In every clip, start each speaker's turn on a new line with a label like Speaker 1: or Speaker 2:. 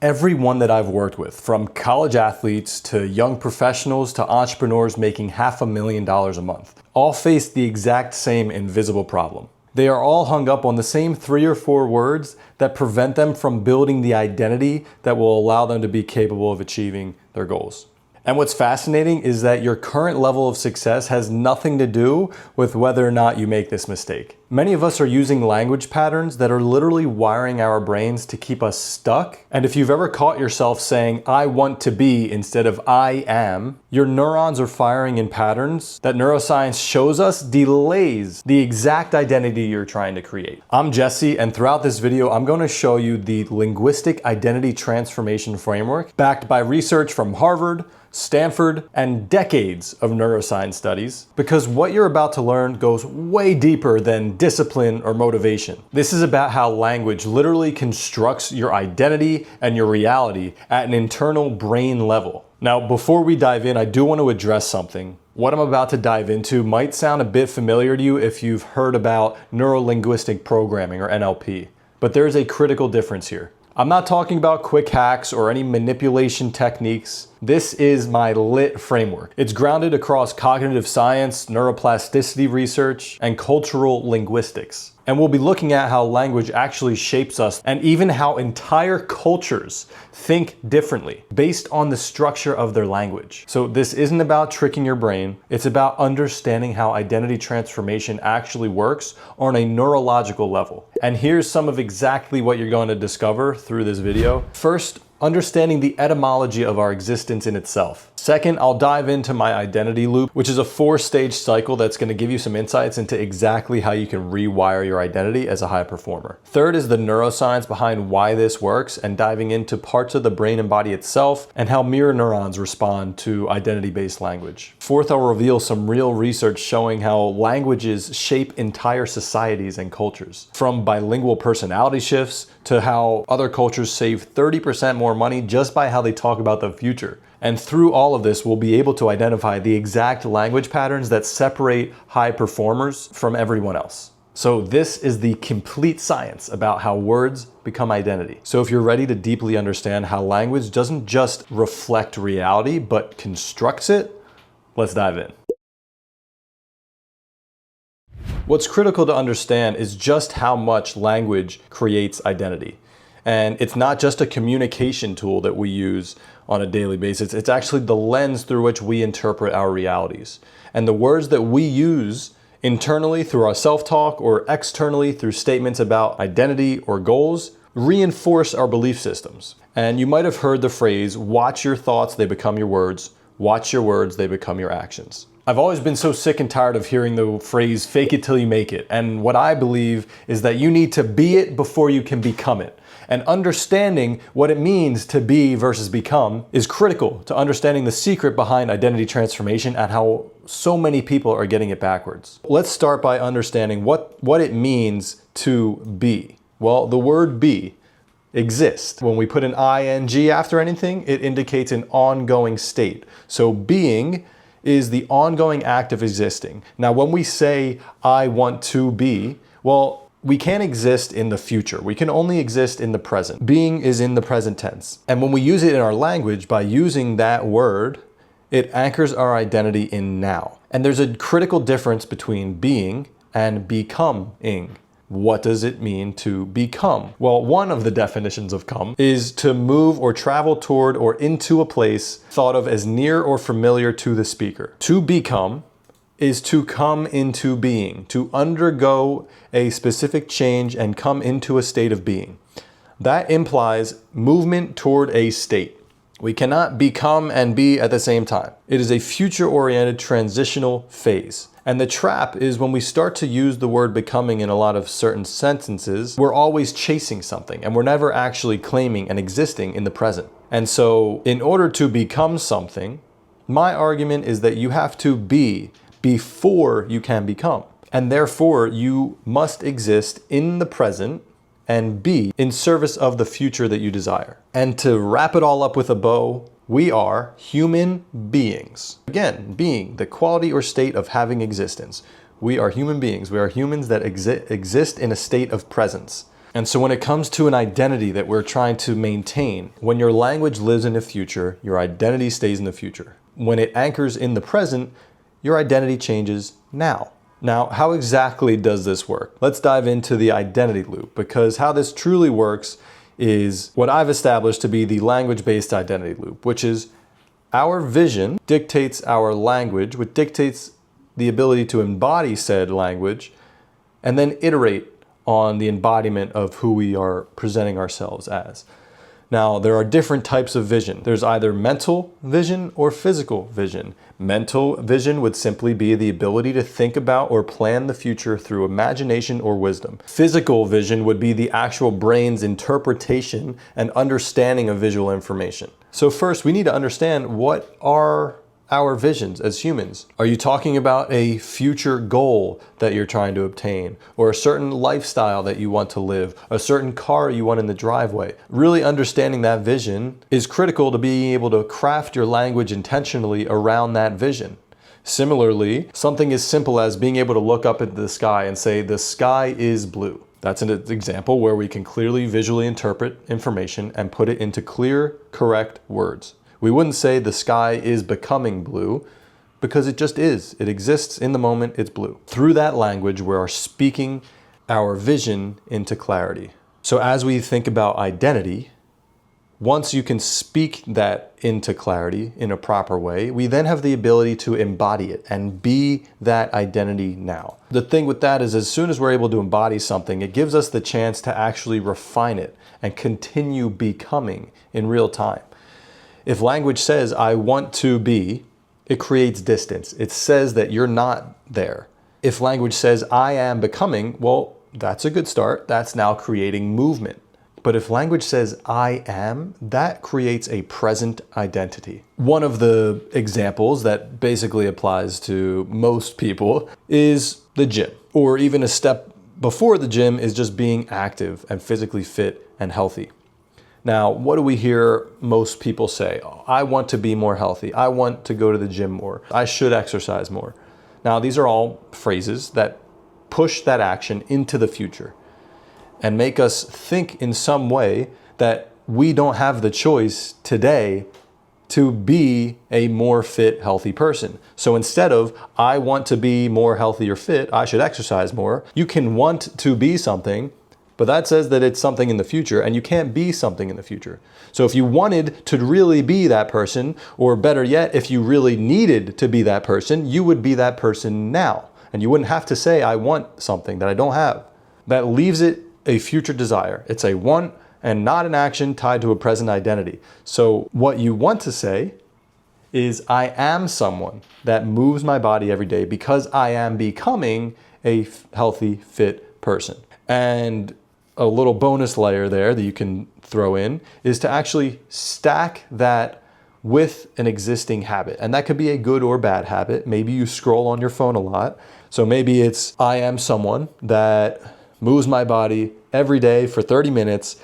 Speaker 1: Everyone that I've worked with, from college athletes to young professionals to entrepreneurs making $500,000 a month, all face the exact same invisible problem. They are all hung up on the same 3 or 4 words that prevent them from building the identity that will allow them to be capable of achieving their goals. And what's fascinating is that your current level of success has nothing to do with whether or not you make this mistake. Many of us are using language patterns that are literally wiring our brains to keep us stuck. And if you've ever caught yourself saying, "I want to be" instead of "I am," your neurons are firing in patterns that neuroscience shows us delays the exact identity you're trying to create. I'm Jesse, and throughout this video, I'm going to show you the linguistic identity transformation framework backed by research from Harvard, Stanford, and decades of neuroscience studies, because what you're about to learn goes way deeper than discipline or motivation. This is about how language literally constructs your identity and your reality at an internal brain level. Now, before we dive in, I do want to address something. What I'm about to dive into might sound a bit familiar to you if you've heard about neuro-linguistic programming, or NLP, but there's a critical difference here. I'm not talking about quick hacks or any manipulation techniques. This is my lit framework. It's grounded across cognitive science, neuroplasticity research, and cultural linguistics. And we'll be looking at how language actually shapes us, and even how entire cultures think differently based on the structure of their language. So this isn't about tricking your brain. It's about understanding how identity transformation actually works on a neurological level. And here's some of exactly what you're going to discover through this video. First, understanding the etymology of our existence in itself. Second, I'll dive into my identity loop, which is a 4-stage cycle that's going to give you some insights into exactly how you can rewire your identity as a high performer. Third is the neuroscience behind why this works, and diving into parts of the brain and body itself and how mirror neurons respond to identity-based language. Fourth, I'll reveal some real research showing how languages shape entire societies and cultures, from bilingual personality shifts to how other cultures save 30% more money just by how they talk about the future. And through all of this, we'll be able to identify the exact language patterns that separate high performers from everyone else. So this is the complete science about how words become identity. So if you're ready to deeply understand how language doesn't just reflect reality, but constructs it, let's dive in. What's critical to understand is just how much language creates identity. And it's not just a communication tool that we use on a daily basis. It's actually the lens through which we interpret our realities. And the words that we use internally through our self-talk, or externally through statements about identity or goals, reinforce our belief systems. And you might have heard the phrase, "Watch your thoughts, they become your words. Watch your words, they become your actions." I've always been so sick and tired of hearing the phrase, "fake it till you make it." And what I believe is that you need to be it before you can become it. And understanding what it means to be versus become is critical to understanding the secret behind identity transformation and how so many people are getting it backwards. Let's start by understanding what it means to be. Well, the word be, exist. When we put an ing after anything, it indicates an ongoing state. So being is the ongoing act of existing. Now, when we say, "I want to be," well, we can't exist in the future. We can only exist in the present. Being is in the present tense. And when we use it in our language, by using that word, it anchors our identity in now. And there's a critical difference between being and becoming. What does it mean to become? Well, one of the definitions of come is to move or travel toward or into a place thought of as near or familiar to the speaker. To become is to come into being, to undergo a specific change and come into a state of being. That implies movement toward a state. We cannot become and be at the same time. It is a future-oriented transitional phase. And the trap is when we start to use the word becoming in a lot of certain sentences, we're always chasing something and we're never actually claiming and existing in the present. And so in order to become something, my argument is that you have to be before you can become. And therefore, you must exist in the present and be in service of the future that you desire. And to wrap it all up with a bow, we are human beings. Again, being, the quality or state of having existence. We are human beings. We are humans that exist in a state of presence. And so when it comes to an identity that we're trying to maintain, when your language lives in the future, your identity stays in the future. When it anchors in the present, your identity changes now. Now, how exactly does this work? Let's dive into the identity loop, because how this truly works is what I've established to be the language-based identity loop, which is our vision dictates our language, which dictates the ability to embody said language, and then iterate on the embodiment of who we are presenting ourselves as. Now, there are different types of vision. There's either mental vision or physical vision. Mental vision would simply be the ability to think about or plan the future through imagination or wisdom. Physical vision would be the actual brain's interpretation and understanding of visual information. So first, we need to understand, what are our visions as humans? Are you talking about a future goal that you're trying to obtain, or a certain lifestyle that you want to live, a certain car you want in the driveway? Really understanding that vision is critical to being able to craft your language intentionally around that vision. Similarly, something as simple as being able to look up at the sky and say, the sky is blue. That's an example where we can clearly visually interpret information and put it into clear, correct words. We wouldn't say the sky is becoming blue, because it just is. It exists in the moment, it's blue. Through that language, we are speaking our vision into clarity. So as we think about identity, once you can speak that into clarity in a proper way, we then have the ability to embody it and be that identity now. The thing with that is, as soon as we're able to embody something, it gives us the chance to actually refine it and continue becoming in real time. If language says, I want to be, it creates distance. It says that you're not there. If language says, I am becoming, well, that's a good start. That's now creating movement. But if language says, I am, that creates a present identity. One of the examples that basically applies to most people is the gym, or even a step before the gym is just being active and physically fit and healthy. Now, what do we hear most people say? Oh, I want to be more healthy. I want to go to the gym more. I should exercise more. Now, these are all phrases that push that action into the future and make us think in some way that we don't have the choice today to be a more fit, healthy person. So instead of, I want to be more healthy or fit, I should exercise more, you can want to be something, but that says that it's something in the future, and you can't be something in the future. So if you wanted to really be that person, or better yet, if you really needed to be that person, you would be that person now. And you wouldn't have to say, I want something that I don't have. That leaves it a future desire. It's a want and not an action tied to a present identity. So what you want to say is, I am someone that moves my body every day because I am becoming a healthy, fit person. And a little bonus layer there that you can throw in is to actually stack that with an existing habit. And that could be a good or bad habit. Maybe you scroll on your phone a lot. So maybe it's, I am someone that moves my body every day for 30 minutes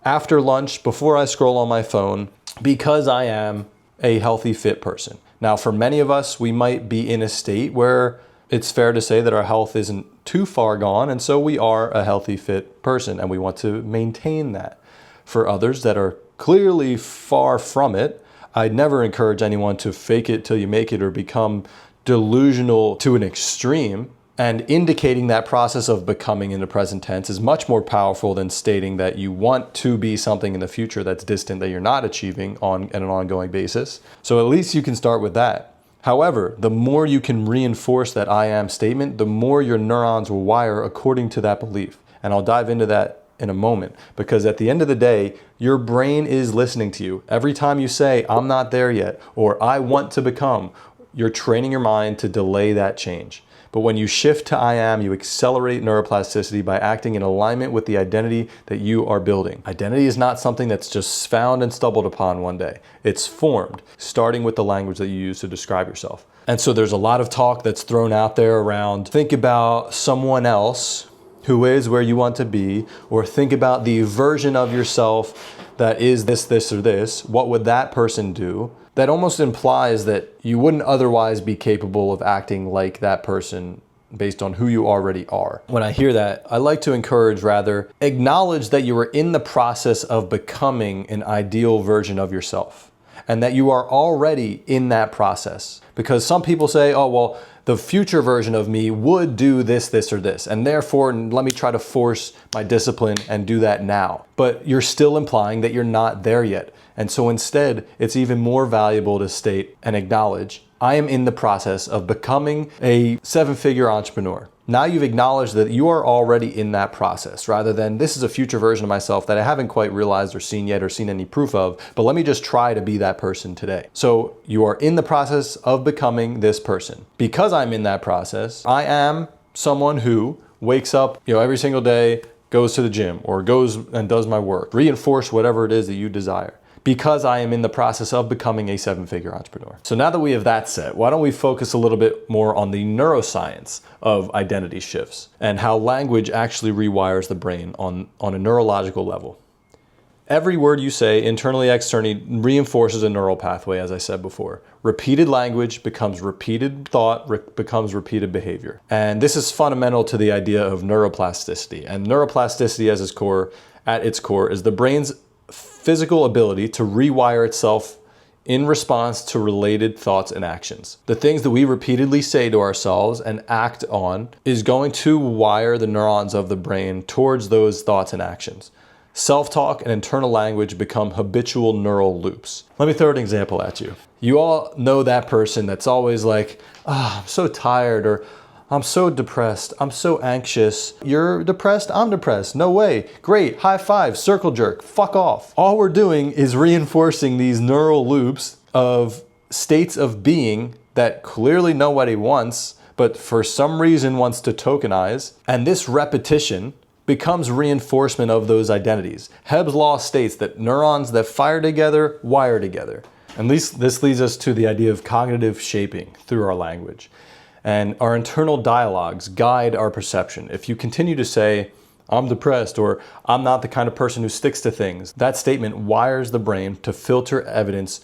Speaker 1: after lunch, before I scroll on my phone, because I am a healthy, fit person. Now, for many of us, we might be in a state where it's fair to say that our health isn't too far gone, and so we are a healthy, fit person, and we want to maintain that. For others that are clearly far from it, I'd never encourage anyone to fake it till you make it or become delusional to an extreme. And indicating that process of becoming in the present tense is much more powerful than stating that you want to be something in the future that's distant, that you're not achieving on an ongoing basis. So at least you can start with that. However, the more you can reinforce that I am statement, the more your neurons will wire according to that belief. And I'll dive into that in a moment, because at the end of the day, your brain is listening to you. Every time you say, I'm not there yet, or I want to become, you're training your mind to delay that change. But when you shift to I am, you accelerate neuroplasticity by acting in alignment with the identity that you are building. Identity is not something that's just found and stumbled upon one day. It's formed, starting with the language that you use to describe yourself. And so there's a lot of talk that's thrown out there around, think about someone else who is where you want to be, or think about the version of yourself that is this, this, or this. What would that person do? That almost implies that you wouldn't otherwise be capable of acting like that person based on who you already are. When I hear that, I like to encourage, rather, acknowledge that you are in the process of becoming an ideal version of yourself, and that you are already in that process. Because some people say, oh, well, the future version of me would do this, this, or this, and therefore let me try to force my discipline and do that now. But you're still implying that you're not there yet. And so instead, it's even more valuable to state and acknowledge, I am in the process of becoming a 7-figure entrepreneur. Now you've acknowledged that you are already in that process, rather than this is a future version of myself that I haven't quite realized or seen yet or seen any proof of, but let me just try to be that person today. So you are in the process of becoming this person. Because I'm in that process, I am someone who wakes up, every single day, goes to the gym or goes and does my work. Reinforce whatever it is that you desire, because I am in the process of becoming a 7-figure entrepreneur. So now that we have that set, why don't we focus a little bit more on the neuroscience of identity shifts and how language actually rewires the brain on a neurological level. Every word you say, internally, externally, reinforces a neural pathway, as I said before. Repeated language becomes repeated thought, becomes repeated behavior. And this is fundamental to the idea of neuroplasticity. And neuroplasticity at its core is the brain's physical ability to rewire itself in response to related thoughts and actions. The things that we repeatedly say to ourselves and act on is going to wire the neurons of the brain towards those thoughts and actions. Self-talk and internal language become habitual neural loops. Let me throw an example at you. You all know that person that's always like, I'm so tired, or I'm so depressed, I'm so anxious. You're depressed, I'm depressed. No way. Great, high five, circle jerk, fuck off. All we're doing is reinforcing these neural loops of states of being that clearly nobody wants, but for some reason wants to tokenize. And this repetition becomes reinforcement of those identities. Hebb's law states that neurons that fire together, wire together. And this leads us to the idea of cognitive shaping through our language. And our internal dialogues guide our perception. If you continue to say, I'm depressed, or I'm not the kind of person who sticks to things, that statement wires the brain to filter evidence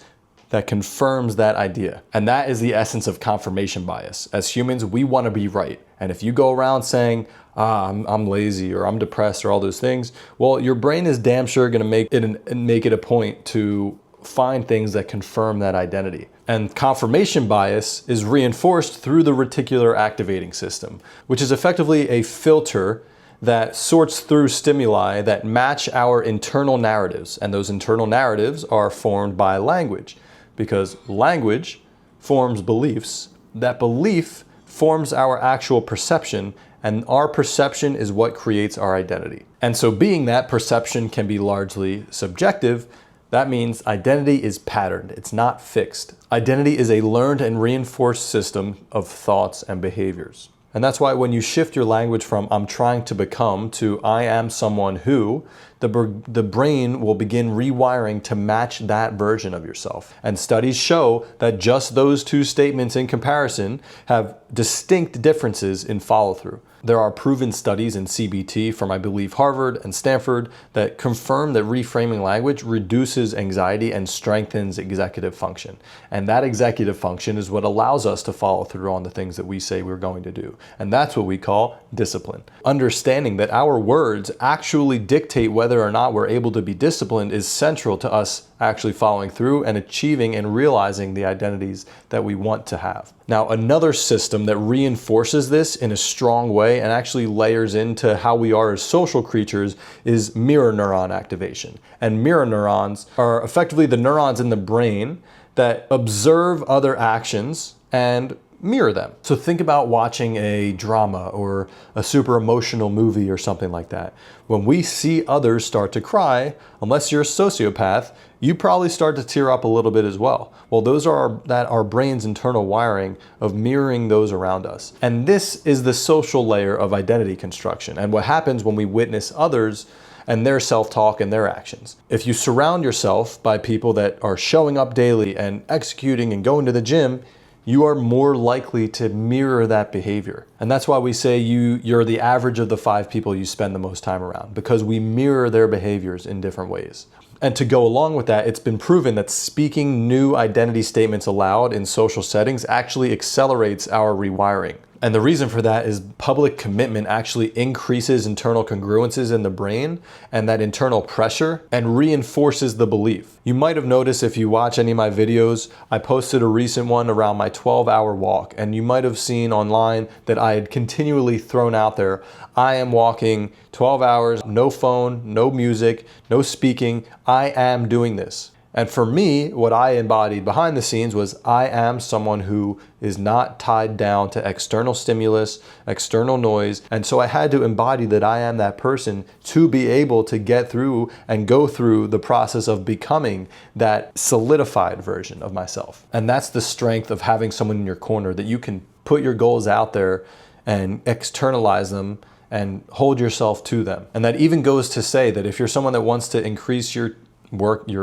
Speaker 1: that confirms that idea. And that is the essence of confirmation bias. As humans, we want to be right. And if you go around saying, I'm lazy, or I'm depressed, or all those things, well, your brain is damn sure going to make it a point to find things that confirm that identity. And confirmation bias is reinforced through the reticular activating system, which is effectively a filter that sorts through stimuli that match our internal narratives. And those internal narratives are formed by language, because language forms beliefs. That belief forms our actual perception, and our perception is what creates our identity. And so being that perception can be largely subjective, that means identity is patterned, it's not fixed. Identity is a learned and reinforced system of thoughts and behaviors. And that's why when you shift your language from I'm trying to become to I am someone who, the brain will begin rewiring to match that version of yourself. And studies show that just those two statements in comparison have distinct differences in follow-through. There are proven studies in CBT from, I believe, Harvard and Stanford that confirm that reframing language reduces anxiety and strengthens executive function. And that executive function is what allows us to follow through on the things that we say we're going to do. And that's what we call discipline. Understanding that our words actually dictate whether or not we're able to be disciplined is central to us actually following through and achieving and realizing the identities that we want to have. Now, another system that reinforces this in a strong way and actually layers into how we are as social creatures is mirror neuron activation. And mirror neurons are effectively the neurons in the brain that observe other actions and mirror them. So think about watching a drama or a super emotional movie or something like that. When we see others start to cry, unless you're a sociopath, you probably start to tear up a little bit as well. Well, those are our brain's internal wiring of mirroring those around us. And this is the social layer of identity construction and what happens when we witness others and their self-talk and their actions. If you surround yourself by people that are showing up daily and executing and going to the gym, you are more likely to mirror that behavior. And that's why we say you're the average of the 5 people you spend the most time around, because we mirror their behaviors in different ways. And to go along with that, it's been proven that speaking new identity statements aloud in social settings actually accelerates our rewiring. And the reason for that is public commitment actually increases internal congruences in the brain and that internal pressure and reinforces the belief. You might have noticed if you watch any of my videos, I posted a recent one around my 12-hour walk, and you might have seen online that I had continually thrown out there, I am walking 12 hours, no phone, no music, no speaking, I am doing this. And for me, what I embodied behind the scenes was I am someone who is not tied down to external stimulus, external noise. And so I had to embody that I am that person to be able to get through and go through the process of becoming that solidified version of myself. And that's the strength of having someone in your corner, that you can put your goals out there and externalize them and hold yourself to them. And that even goes to say that if you're someone that wants to increase your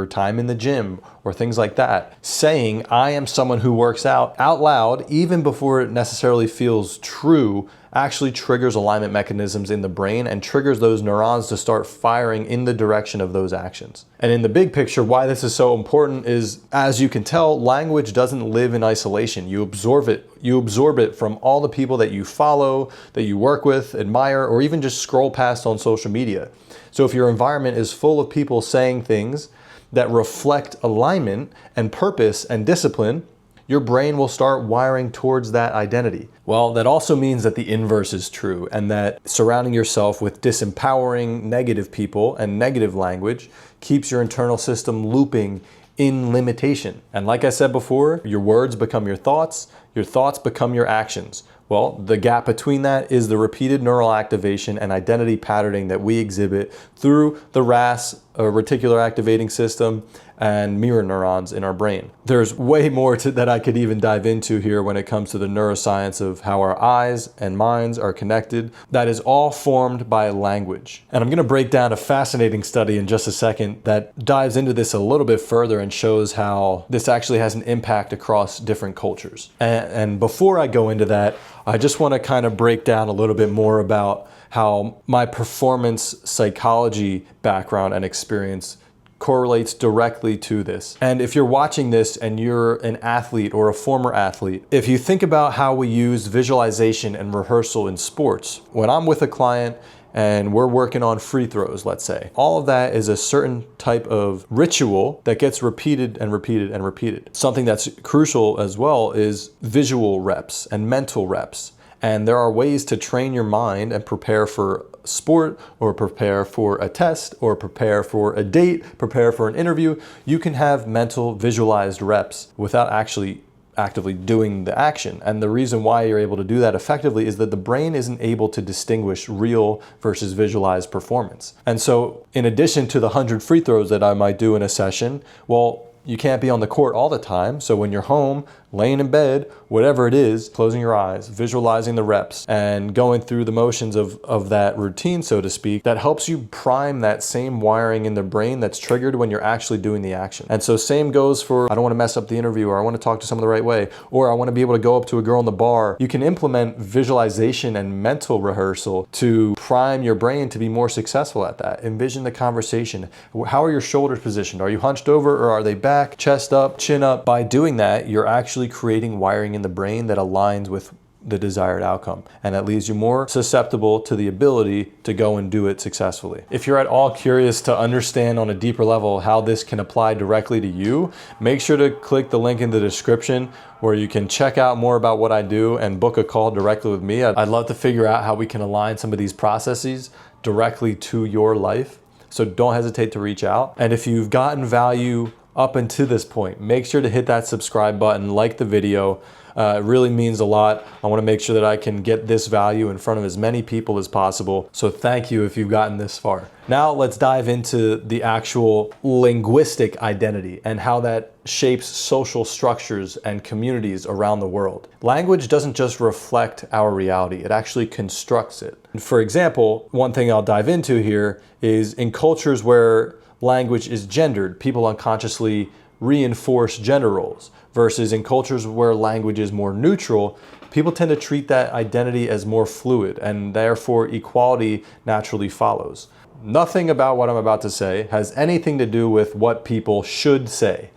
Speaker 1: time in the gym or things like that, saying I am someone who works out loud, even before it necessarily feels true, actually triggers alignment mechanisms in the brain and triggers those neurons to start firing in the direction of those actions. And in the big picture, why this is so important is, as you can tell, language doesn't live in isolation. You absorb it. You absorb it from all the people that you follow, that you work with, admire, or even just scroll past on social media. So if your environment is full of people saying things that reflect alignment and purpose and discipline, your brain will start wiring towards that identity. Well, that also means that the inverse is true, and that surrounding yourself with disempowering, negative people and negative language keeps your internal system looping in limitation. And like I said before, your words become your thoughts become your actions. Well, the gap between that is the repeated neural activation and identity patterning that we exhibit through the RAS, reticular activating system, and mirror neurons in our brain. There's way more that I could even dive into here when it comes to the neuroscience of how our eyes and minds are connected. That is all formed by language. And I'm going to break down a fascinating study in just a second that dives into this a little bit further and shows how this actually has an impact across different cultures. And before I go into that, I just want to kind of break down a little bit more about how my performance psychology background and experience correlates directly to this. And if you're watching this and you're an athlete or a former athlete, if you think about how we use visualization and rehearsal in sports, when I'm with a client and we're working on free throws, let's say, all of that is a certain type of ritual that gets repeated and repeated and repeated. Something that's crucial as well is visual reps and mental reps. And there are ways to train your mind and prepare for sport, or prepare for a test, or prepare for a date, prepare for an interview. You can have mental visualized reps without actually actively doing the action. And the reason why you're able to do that effectively is that the brain isn't able to distinguish real versus visualized performance. And so in addition to the 100 free throws that I might do in a session, well, you can't be on the court all the time. So when you're home, laying in bed, whatever it is, closing your eyes, visualizing the reps, and going through the motions of that routine, so to speak, that helps you prime that same wiring in the brain that's triggered when you're actually doing the action. And so same goes for, I don't want to mess up the interview, or I want to talk to someone the right way, or I want to be able to go up to a girl in the bar. You can implement visualization and mental rehearsal to prime your brain to be more successful at that. Envision the conversation. How are your shoulders positioned? Are you hunched over, or are they back, chest up, chin up? By doing that, you're actually creating wiring in the brain that aligns with the desired outcome, and that leaves you more susceptible to the ability to go and do it successfully. If you're at all curious to understand on a deeper level how this can apply directly to you, make sure to click the link in the description where you can check out more about what I do and book a call directly with me. I'd love to figure out how we can align some of these processes directly to your life, so don't hesitate to reach out. And if you've gotten value up until this point, make sure to hit that subscribe button, like the video. It really means a lot. I want to make sure that I can get this value in front of as many people as possible. So thank you if you've gotten this far. Now let's dive into the actual linguistic identity and how that shapes social structures and communities around the world. Language doesn't just reflect our reality, it actually constructs it. For example, one thing I'll dive into here is in cultures where language is gendered, people unconsciously reinforce gender roles, versus in cultures where language is more neutral, people tend to treat that identity as more fluid, and therefore equality naturally follows. Nothing about what I'm about to say has anything to do with what people should say.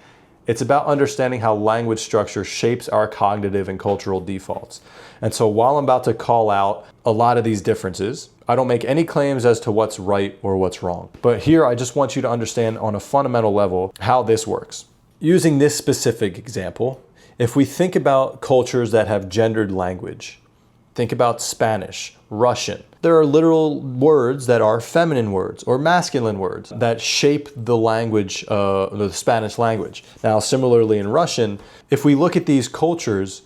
Speaker 1: It's about understanding how language structure shapes our cognitive and cultural defaults. And so while I'm about to call out a lot of these differences, I don't make any claims as to what's right or what's wrong. But here I just want you to understand on a fundamental level how this works. Using this specific example, if we think about cultures that have gendered language, think about Spanish, Russian. There are literal words that are feminine words or masculine words that shape the language, the Spanish language. Now, similarly in Russian, if we look at these cultures,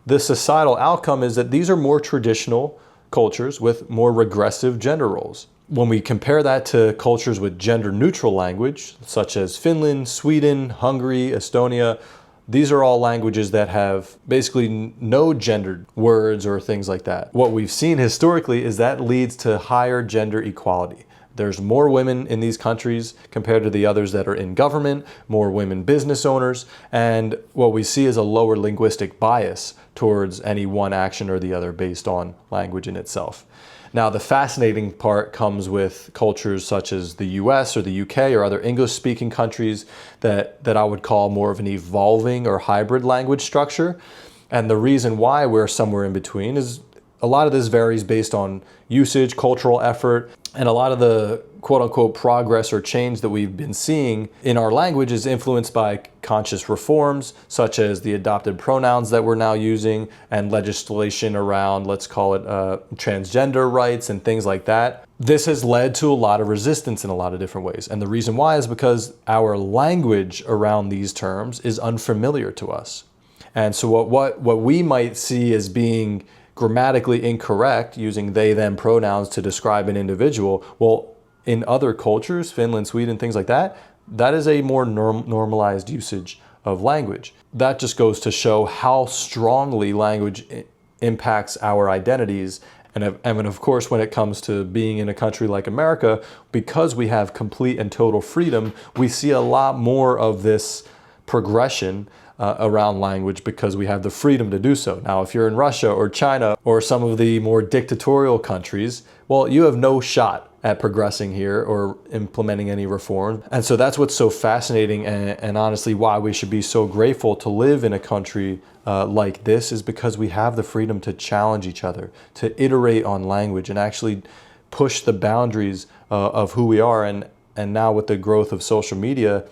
Speaker 1: the societal outcome is that these are more traditional cultures with more regressive gender roles. When we compare that to cultures with gender-neutral language, such as Finland, Sweden, Hungary, Estonia, these are all languages that have basically no gendered words or things like that. What we've seen historically is that leads to higher gender equality. There's more women in these countries compared to the others that are in government, more women business owners, and what we see is a lower linguistic bias towards any one action or the other based on language in itself. Now, the fascinating part comes with cultures such as the US or the UK or other English-speaking countries that I would call more of an evolving or hybrid language structure. And the reason why we're somewhere in between is a lot of this varies based on usage, cultural effort, and a lot of the quote-unquote progress or change that we've been seeing in our language is influenced by conscious reforms, such as the adopted pronouns that we're now using and legislation around, let's call it transgender rights and things like that. This has led to a lot of resistance in a lot of different ways. And the reason why is because our language around these terms is unfamiliar to us. And so what we might see as being grammatically incorrect, using they, them pronouns to describe an individual, well, in other cultures, Finland, Sweden, things like that, that is a more normalized usage of language. That just goes to show how strongly language impacts our identities. And of course, when it comes to being in a country like America, because we have complete and total freedom, we see a lot more of this progression around language because we have the freedom to do so. Now, if you're in Russia or China or some of the more dictatorial countries, well, you have no shot at progressing here or implementing any reform. And so that's what's so fascinating and honestly why we should be so grateful to live in a country like this is because we have the freedom to challenge each other, to iterate on language and actually push the boundaries of who we are. And now with the growth of social media,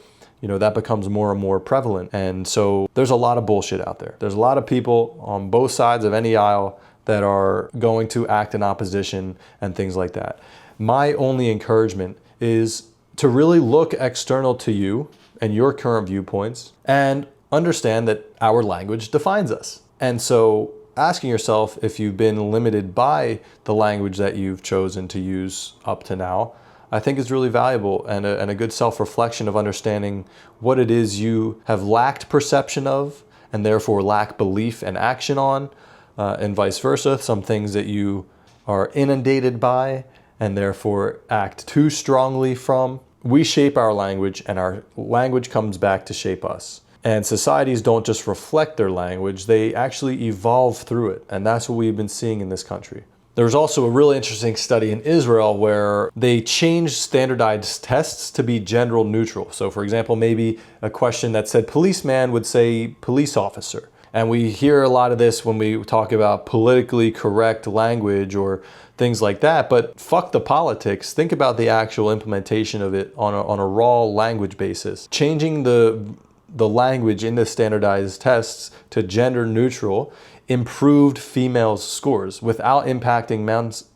Speaker 1: you know, that becomes more and more prevalent. And so there's a lot of bullshit out there. There's a lot of people on both sides of any aisle that are going to act in opposition and things like that. My only encouragement is to really look external to you and your current viewpoints and understand that our language defines us. And so asking yourself if you've been limited by the language that you've chosen to use up to now, I think is really valuable and a good self-reflection of understanding what it is you have lacked perception of and therefore lack belief and action on, and vice versa, some things that you are inundated by and therefore act too strongly from. We shape our language and our language comes back to shape us. And societies don't just reflect their language, they actually evolve through it. And that's what we've been seeing in this country. There's also a really interesting study in Israel where they changed standardized tests to be gender neutral. So for example, maybe a question that said policeman would say police officer. And we hear a lot of this when we talk about politically correct language or things like that, but fuck the politics. Think about the actual implementation of it on a raw language basis. Changing the language in the standardized tests to gender neutral improved females' scores without impacting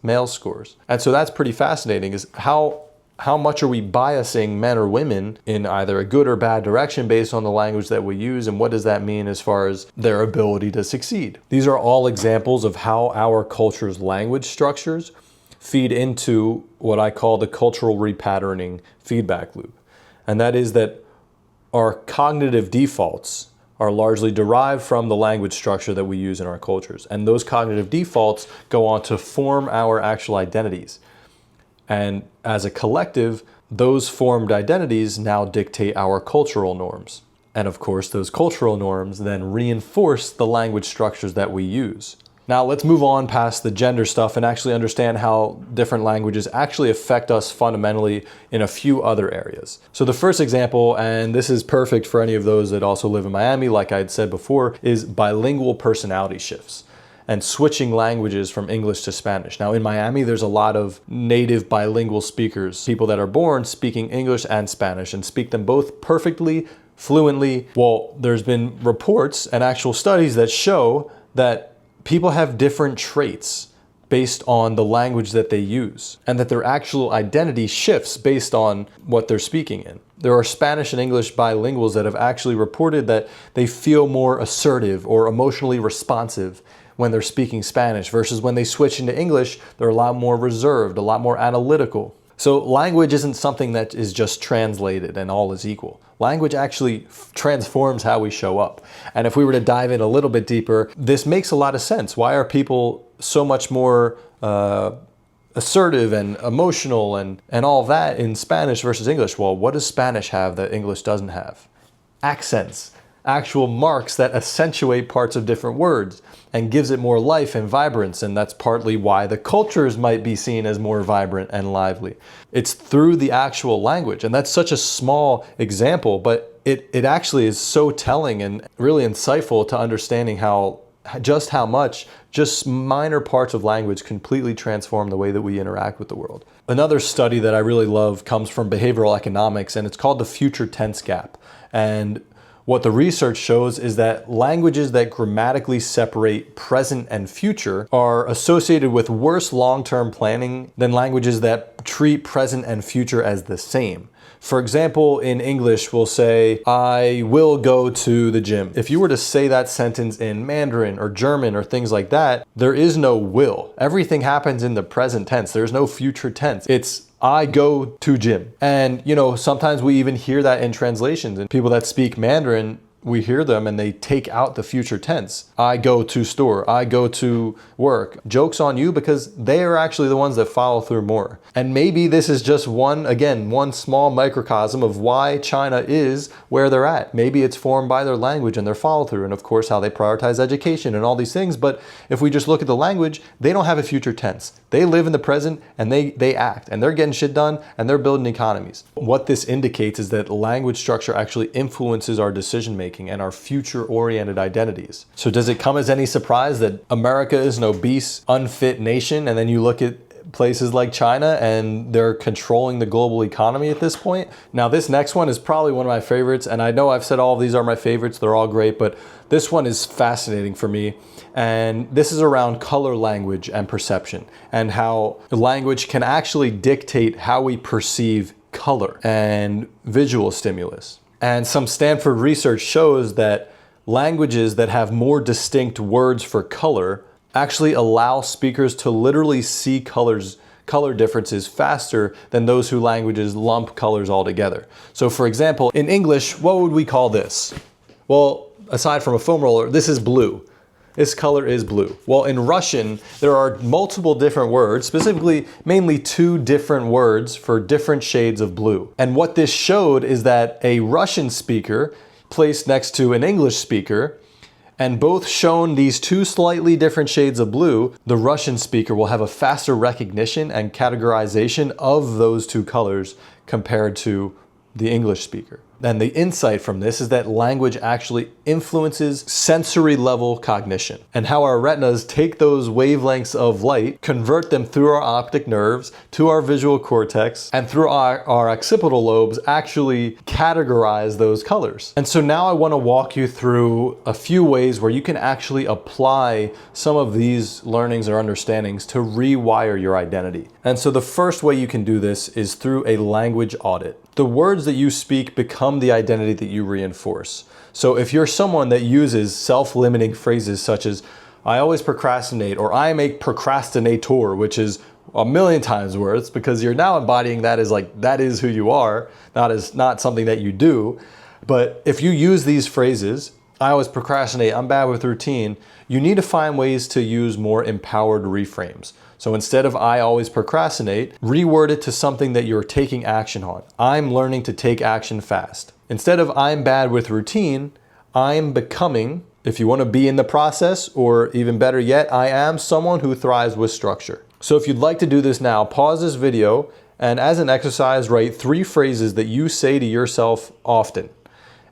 Speaker 1: male scores. And so that's pretty fascinating, is how much are we biasing men or women in either a good or bad direction based on the language that we use, and what does that mean as far as their ability to succeed? These are all examples of how our culture's language structures feed into what I call the cultural repatterning feedback loop. And that is that our cognitive defaults are largely derived from the language structure that we use in our cultures. And those cognitive defaults go on to form our actual identities. And as a collective, those formed identities now dictate our cultural norms. And of course, those cultural norms then reinforce the language structures that we use. Now let's move on past the gender stuff and actually understand how different languages actually affect us fundamentally in a few other areas. So the first example, and this is perfect for any of those that also live in Miami, like I had said before, is bilingual personality shifts and switching languages from English to Spanish. Now in Miami, there's a lot of native bilingual speakers, people that are born speaking English and Spanish and speak them both perfectly, fluently. Well, there's been reports and actual studies that show that people have different traits based on the language that they use, and that their actual identity shifts based on what they're speaking in. There are Spanish and English bilinguals that have actually reported that they feel more assertive or emotionally responsive when they're speaking Spanish versus when they switch into English, they're a lot more reserved, a lot more analytical. So language isn't something that is just translated and all is equal. Language actually transforms how we show up. And if we were to dive in a little bit deeper, this makes a lot of sense. Why are people so much more assertive and emotional and all that in Spanish versus English? Well, what does Spanish have that English doesn't have? Accents, actual marks that accentuate parts of different words and gives it more life and vibrance, and that's partly why the cultures might be seen as more vibrant and lively. It's through the actual language, and that's such a small example, but it actually is so telling and really insightful to understanding how much just minor parts of language completely transform the way that we interact with the world. Another study that I really love comes from behavioral economics, and it's called the future tense gap. And what the research shows is that languages that grammatically separate present and future are associated with worse long-term planning than languages that treat present and future as the same. For example, in English, we'll say, I will go to the gym. If you were to say that sentence in Mandarin or German or things like that, there is no will. Everything happens in the present tense. There's no future tense. It's I go to gym. And, sometimes we even hear that in translations. And people that speak Mandarin, we hear them and they take out the future tense. I go to store, I go to work. Joke's on you because they are actually the ones that follow through more. And maybe this is just one small microcosm of why China is where they're at. Maybe it's formed by their language and their follow through and of course how they prioritize education and all these things. But if we just look at the language, they don't have a future tense. They live in the present and they act and they're getting shit done and they're building economies. What this indicates is that language structure actually influences our decision making and our future-oriented identities. So does it come as any surprise that America is an obese, unfit nation, and then you look at places like China and they're controlling the global economy at this point? Now this next one is probably one of my favorites, and I know I've said all of these are my favorites, they're all great, but this one is fascinating for me. And this is around color language and perception, and how language can actually dictate how we perceive color and visual stimulus. And some Stanford research shows that languages that have more distinct words for color actually allow speakers to literally see color differences faster than those whose languages lump colors all together. So for example, in English, what would we call this? Well, aside from a foam roller, this is blue. This color is blue. Well, in Russian, there are multiple different words, specifically mainly 2 different words for different shades of blue. And what this showed is that a Russian speaker placed next to an English speaker, and both shown these 2 slightly different shades of blue, the Russian speaker will have a faster recognition and categorization of those 2 colors compared to the English speaker. And the insight from this is that language actually influences sensory level cognition and how our retinas take those wavelengths of light, convert them through our optic nerves to our visual cortex, and through our occipital lobes actually categorize those colors. And so now I want to walk you through a few ways where you can actually apply some of these learnings or understandings to rewire your identity. And so the first way you can do this is through a language audit. The words that you speak become the identity that you reinforce. So if you're someone that uses self-limiting phrases such as, I always procrastinate, or I am a procrastinator, which is a million times worse because you're now embodying that as like, that is who you are, not something that you do. But if you use these phrases, I always procrastinate, I'm bad with routine, you need to find ways to use more empowered reframes. So instead of I always procrastinate, reword it to something that you're taking action on. I'm learning to take action fast. Instead of I'm bad with routine, I'm becoming If you want to be in the process, or even better yet, I am someone who thrives with structure. So if you'd like to do this now, pause this video and as an exercise, write 3 phrases that you say to yourself often.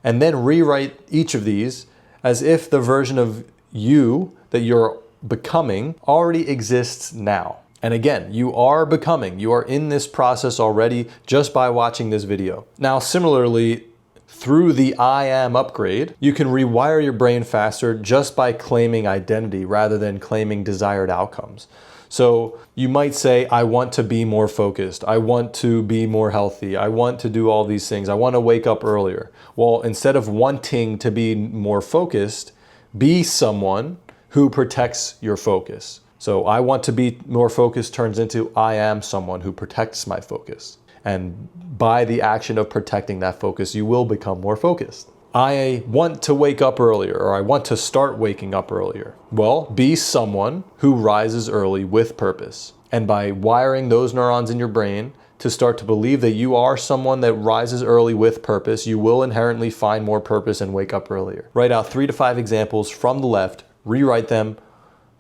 Speaker 1: And then rewrite each of these as if the version of you that you're becoming already exists now. And again, you are becoming, you are in this process already just by watching this video. Now, similarly, through the I am upgrade, you can rewire your brain faster just by claiming identity rather than claiming desired outcomes. So you might say, I want to be more focused. I want to be more healthy. I want to do all these things. I want to wake up earlier. Well, instead of wanting to be more focused, be someone who protects your focus. So I want to be more focused turns into I am someone who protects my focus. And by the action of protecting that focus, you will become more focused. I want to wake up earlier, or I want to start waking up earlier. Well, be someone who rises early with purpose. And by wiring those neurons in your brain to start to believe that you are someone that rises early with purpose, you will inherently find more purpose and wake up earlier. Write out 3 to 5 examples from the left, rewrite them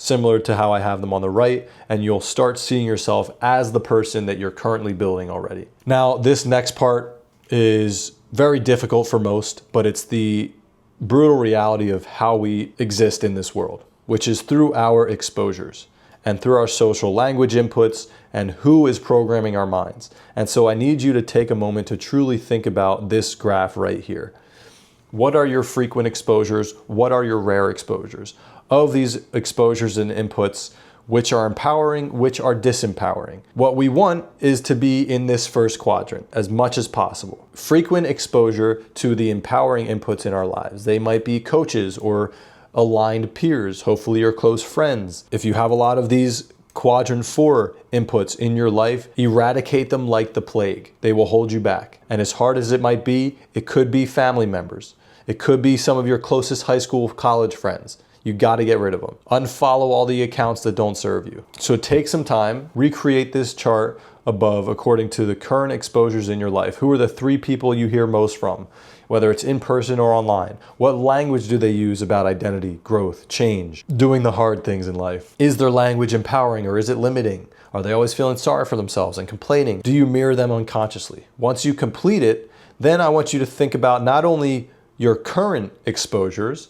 Speaker 1: similar to how I have them on the right, and you'll start seeing yourself as the person that you're currently building already. Now, this next part is very difficult for most, but it's the brutal reality of how we exist in this world, which is through our exposures and through our social language inputs and who is programming our minds. And so I need you to take a moment to truly think about this graph right here. What are your frequent exposures? What are your rare exposures? Of these exposures and inputs, which are empowering, which are disempowering. What we want is to be in this first quadrant as much as possible. Frequent exposure to the empowering inputs in our lives. They might be coaches or aligned peers, hopefully your close friends. If you have a lot of these quadrant 4 inputs in your life, eradicate them like the plague. They will hold you back. And as hard as it might be, it could be family members. It could be some of your closest high school, college friends. You got to get rid of them. Unfollow all the accounts that don't serve you. So take some time, recreate this chart above according to the current exposures in your life. Who are the 3 people you hear most from, whether it's in person or online? What language do they use about identity, growth, change, doing the hard things in life? Is their language empowering or is it limiting? Are they always feeling sorry for themselves and complaining? Do you mirror them unconsciously? Once you complete it, then I want you to think about not only your current exposures,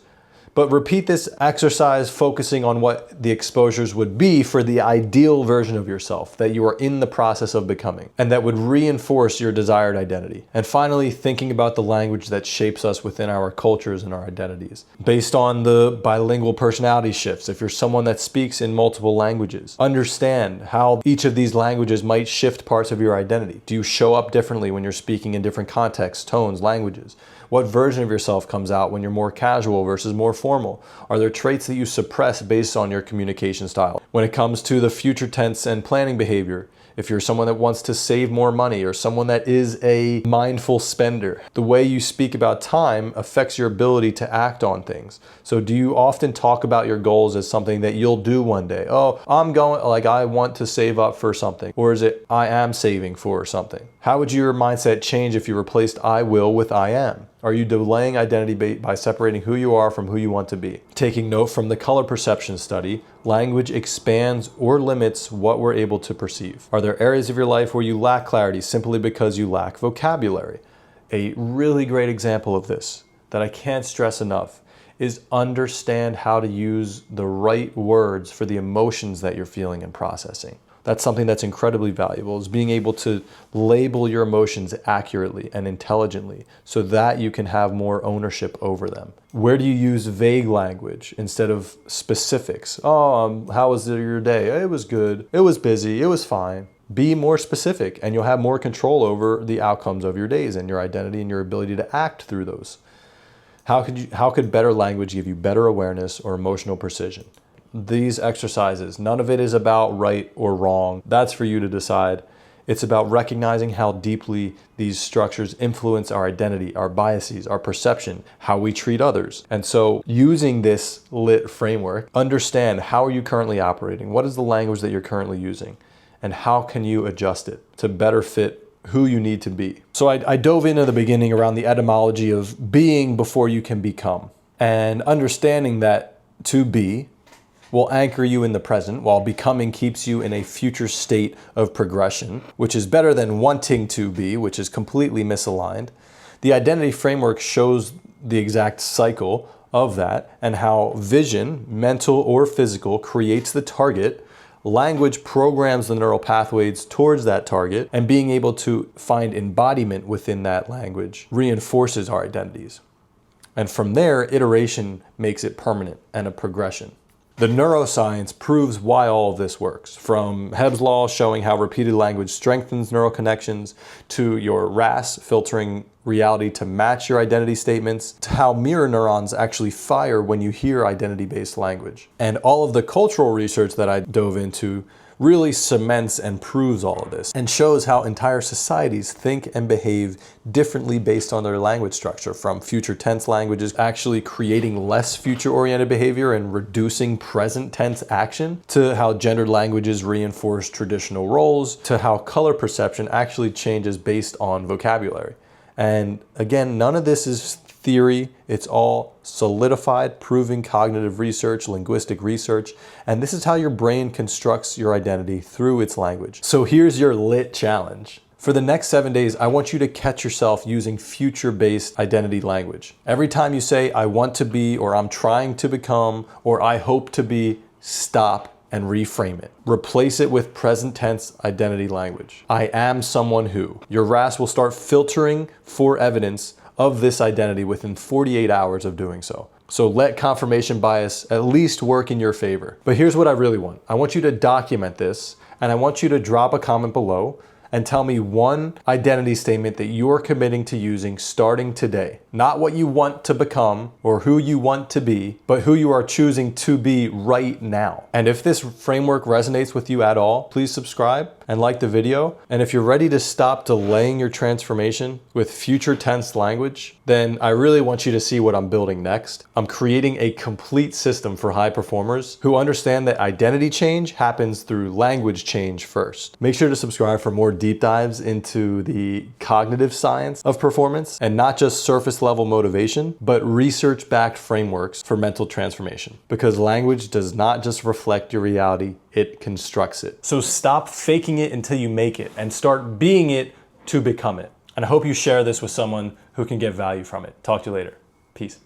Speaker 1: but repeat this exercise focusing on what the exposures would be for the ideal version of yourself that you are in the process of becoming, and that would reinforce your desired identity. And finally, thinking about the language that shapes us within our cultures and our identities. Based on the bilingual personality shifts, if you're someone that speaks in multiple languages, understand how each of these languages might shift parts of your identity. Do you show up differently when you're speaking in different contexts, tones, languages? What version of yourself comes out when you're more casual versus more formal? Are there traits that you suppress based on your communication style? When it comes to the future tense and planning behavior, if you're someone that wants to save more money or someone that is a mindful spender, the way you speak about time affects your ability to act on things. So do you often talk about your goals as something that you'll do one day? Oh, I want to save up for something. Or is it, I am saving for something? How would your mindset change if you replaced I will with I am? Are you delaying identity by separating who you are from who you want to be? Taking note from the color perception study, language expands or limits what we're able to perceive. Are there areas of your life where you lack clarity simply because you lack vocabulary? A really great example of this that I can't stress enough is understand how to use the right words for the emotions that you're feeling and processing. That's something that's incredibly valuable, is being able to label your emotions accurately and intelligently so that you can have more ownership over them. Where do you use vague language instead of specifics? Oh, how was your day? It was good. It was busy. It was fine. Be more specific and you'll have more control over the outcomes of your days and your identity and your ability to act through those. How could better language give you better awareness or emotional precision? These exercises, none of it is about right or wrong. That's for you to decide. It's about recognizing how deeply these structures influence our identity, our biases, our perception, how we treat others. And so using this lit framework, understand how are you currently operating? What is the language that you're currently using? And how can you adjust it to better fit who you need to be? So I dove into the beginning around the etymology of being before you can become. And understanding that to be will anchor you in the present, while becoming keeps you in a future state of progression, which is better than wanting to be, which is completely misaligned. The identity framework shows the exact cycle of that and how vision, mental or physical, creates the target. Language programs the neural pathways towards that target, and being able to find embodiment within that language reinforces our identities. And from there, iteration makes it permanent and a progression. The neuroscience proves why all of this works, from Hebb's law showing how repeated language strengthens neural connections, to your RAS filtering reality to match your identity statements, to how mirror neurons actually fire when you hear identity-based language. And all of the cultural research that I dove into really cements and proves all of this, and shows how entire societies think and behave differently based on their language structure, from future tense languages actually creating less future-oriented behavior and reducing present tense action, to how gendered languages reinforce traditional roles, to how color perception actually changes based on vocabulary. And again, none of this is theory, it's all solidified, proven cognitive research, linguistic research, and this is how your brain constructs your identity through its language. So here's your lit challenge. For the next 7 days, I want you to catch yourself using future-based identity language. Every time you say, I want to be, or I'm trying to become, or I hope to be, stop and reframe it. Replace it with present tense identity language. I am someone who. Your RAS will start filtering for evidence of this identity within 48 hours of doing so. So let confirmation bias at least work in your favor. But here's what I really want. I want you to document this, and I want you to drop a comment below and tell me one identity statement that you're committing to using starting today. Not what you want to become or who you want to be, but who you are choosing to be right now. And if this framework resonates with you at all, please subscribe and like the video. And if you're ready to stop delaying your transformation with future tense language, then I really want you to see what I'm building next. I'm creating a complete system for high performers who understand that identity change happens through language change first. Make sure to subscribe for more deep dives into the cognitive science of performance, and not just surface level motivation, but research-backed frameworks for mental transformation. Because language does not just reflect your reality, it constructs it. So stop faking it until you make it, and start being it to become it. And I hope you share this with someone who can get value from it. Talk to you later. Peace.